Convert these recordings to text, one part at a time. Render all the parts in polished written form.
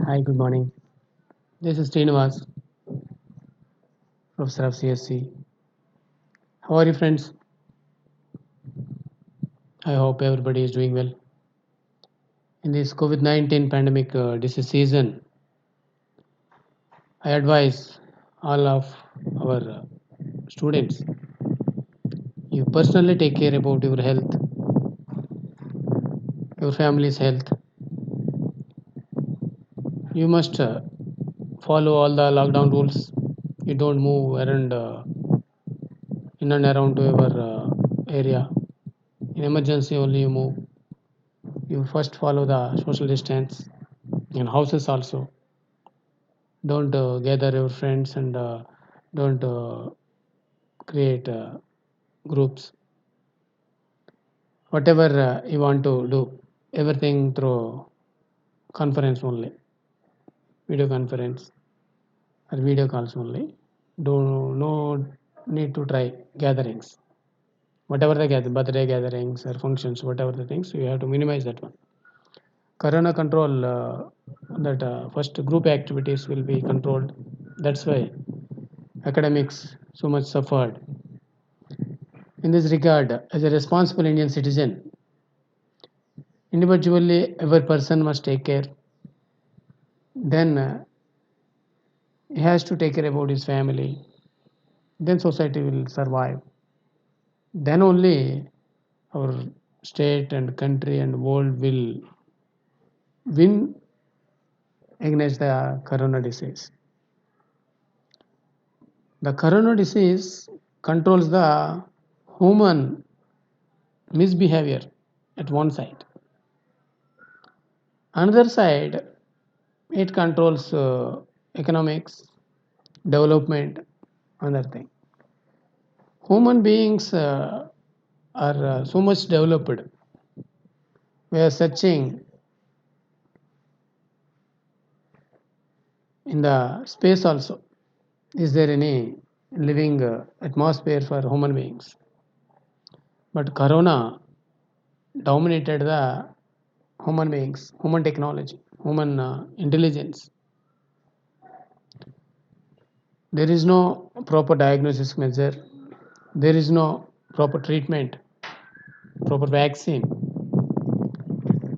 Hi, good morning. This is Srinivas, Professor of CSC. How are you, friends? I hope everybody is doing well. In this COVID 19 pandemic disease season, I advise all of our students you personally take care about your health, your family's health. You must follow all the lockdown rules. You don't move around in and around to your area. In emergency, only you move. You first follow the social distance in houses also. Don't gather your friends and don't create groups. Whatever you want to do, everything through conference only, video conference or video calls only. Do no need to try gatherings. Whatever the birthday gatherings or functions, whatever the things, you have to minimize that one. Corona control, that first group activities will be controlled. That's why academics so much suffered. In this regard, as a responsible Indian citizen, individually every person must take care. Then he has to take care about his family. Then society will survive. Then only our state and country and world will win against the corona disease. The corona disease controls the human misbehavior at one side. Another side, it controls economics, development, another thing. Human beings are so much developed. We are searching in the space also. Is there any living atmosphere for human beings? But Corona dominated the human beings, human technology, human intelligence. There is no proper diagnosis measure. There is no proper treatment, proper vaccine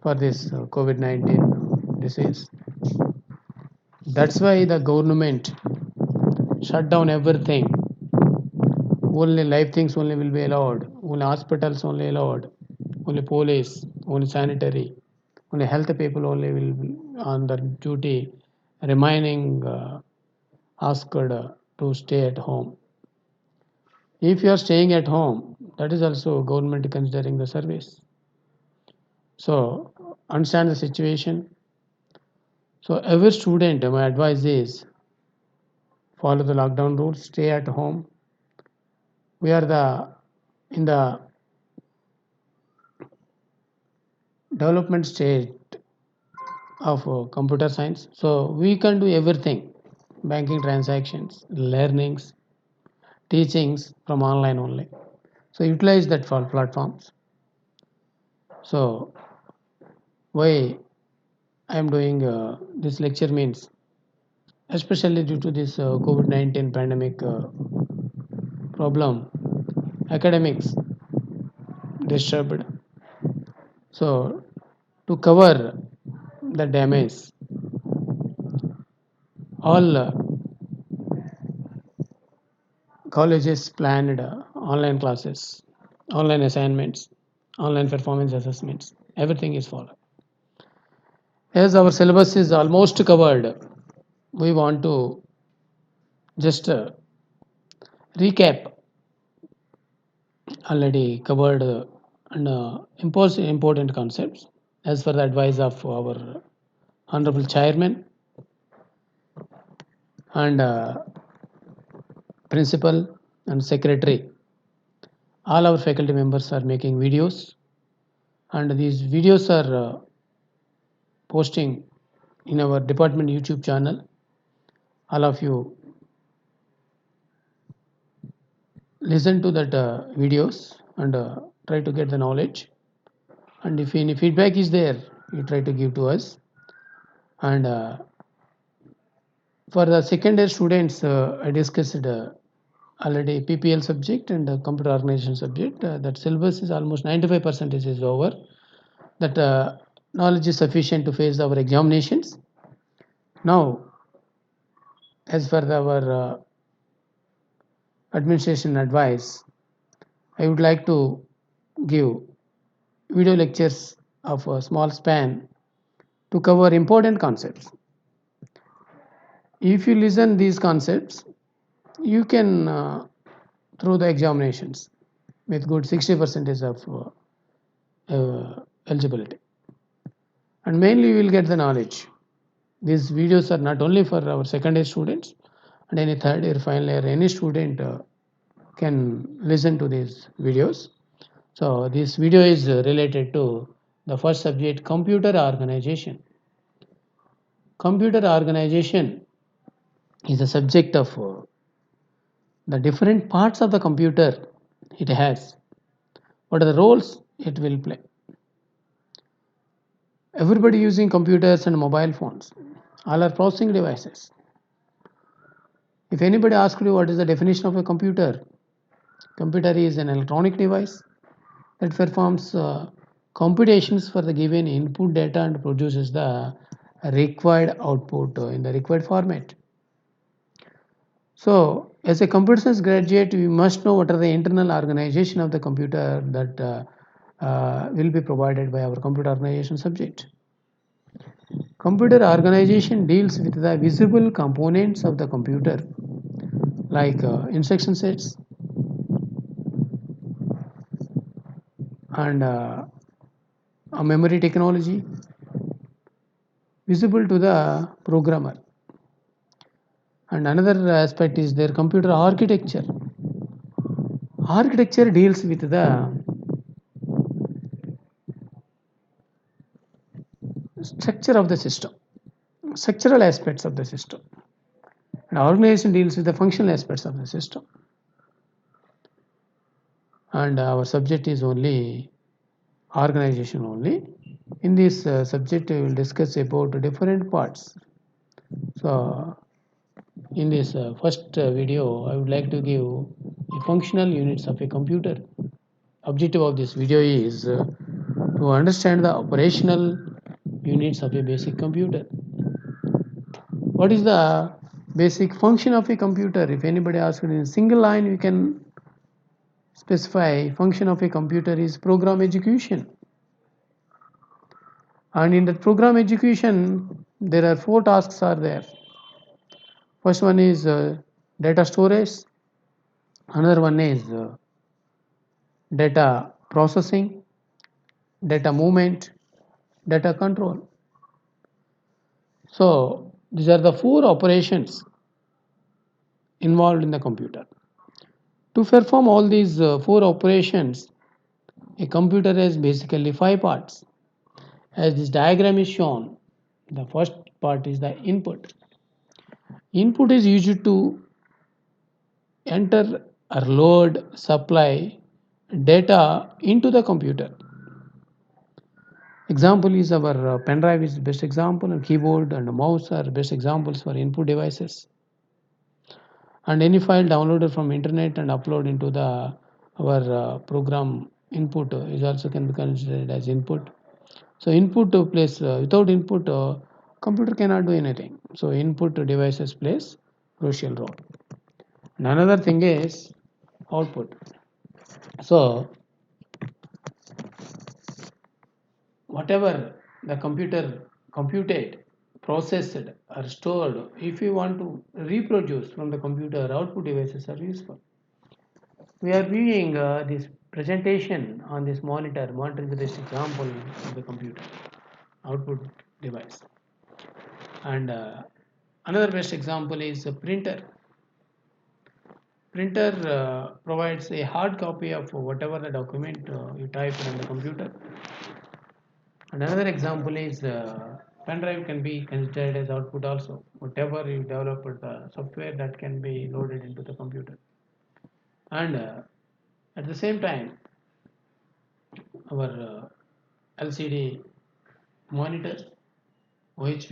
for this COVID 19 disease. That's why the government shut down everything. Only live things only will be allowed. Only hospitals only allowed. Only police, only sanitary, only health people only will be on the duty, remaining asked to stay at home. If you are staying at home, that is also government considering the service. So understand the situation. So every student, my advice is follow the lockdown rules, stay at home. We are the in the development stage of computer science, so we can do everything: banking transactions, learnings, teachings from online only. So utilize that for platforms. So why I am doing this lecture means, especially due to this COVID-19 pandemic problem, academics disturbed. So to cover the damage, all colleges planned online classes, online assignments, online performance assessments. Everything is followed. As our syllabus is almost covered, we want to just recap already covered and important concepts as per the advice of our honorable chairman and principal and secretary. All our faculty members are making videos, and these videos are posting in our department YouTube channel. All of you listen to that videos and try to get the knowledge. And if any feedback is there, you try to give to us. And for the second year students, I discussed already PPL subject and computer organization subject. That syllabus is almost 95% is over. That knowledge is sufficient to face our examinations. Now, as for our administration advice, I would like to give video lectures of a small span to cover important concepts. If you listen these concepts, you can through the examinations with good 60% of eligibility, and mainly you will get the knowledge. These videos are not only for our second year students, and any third year, final year, any student can listen to these videos. So this video is related to the first subject, computer organization. Computer organization is a subject of the different parts of the computer it has. What are the roles it will play? Everybody using computers and mobile phones. All are processing devices. If anybody asks you what is the definition of a computer, computer is an electronic device that performs computations for the given input data and produces the required output in the required format. So, as a computer science graduate, we must know what are the internal organization of the computer that will be provided by our computer organization subject. Computer organization deals with the visible components of the computer, like instruction sets and a memory technology, visible to the programmer. And another aspect is their computer architecture. Architecture deals with the structure of the system, structural aspects of the system. And organization deals with the functional aspects of the system. And our subject is only organization only. In this subject, we will discuss about different parts. So, in this first video, I would like to give the functional units of a computer. Objective of this video is to understand the operational units of a basic computer. What is the basic function of a computer? If anybody asks in a single line, we can specify function of a computer is program execution. And in the program execution, there are 4 tasks are there. First one is data storage. Another one is data processing, data movement, data control. So these are the 4 operations involved in the computer. To perform all these 4 operations, a computer has basically 5 parts. As this diagram is shown, the first part is the input. Input is used to enter or load, supply data into the computer. Example is our pen drive is the best example, and keyboard and mouse are best examples for input devices. And any file downloaded from internet and upload into the our program input is also can be considered as input. So input plays without input computer cannot do anything. So input devices plays crucial role. And another thing is output. So whatever the computer computed, processed or stored, if you want to reproduce from the computer, output devices are useful. We are viewing this presentation on this monitor. Monitor is the best example of the computer output device. And another best example is a printer. Printer provides a hard copy of whatever the document you type on the computer. And another example is pen drive can be considered as output also. Whatever you develop the software that can be loaded into the computer. And at the same time, our LCD monitor, which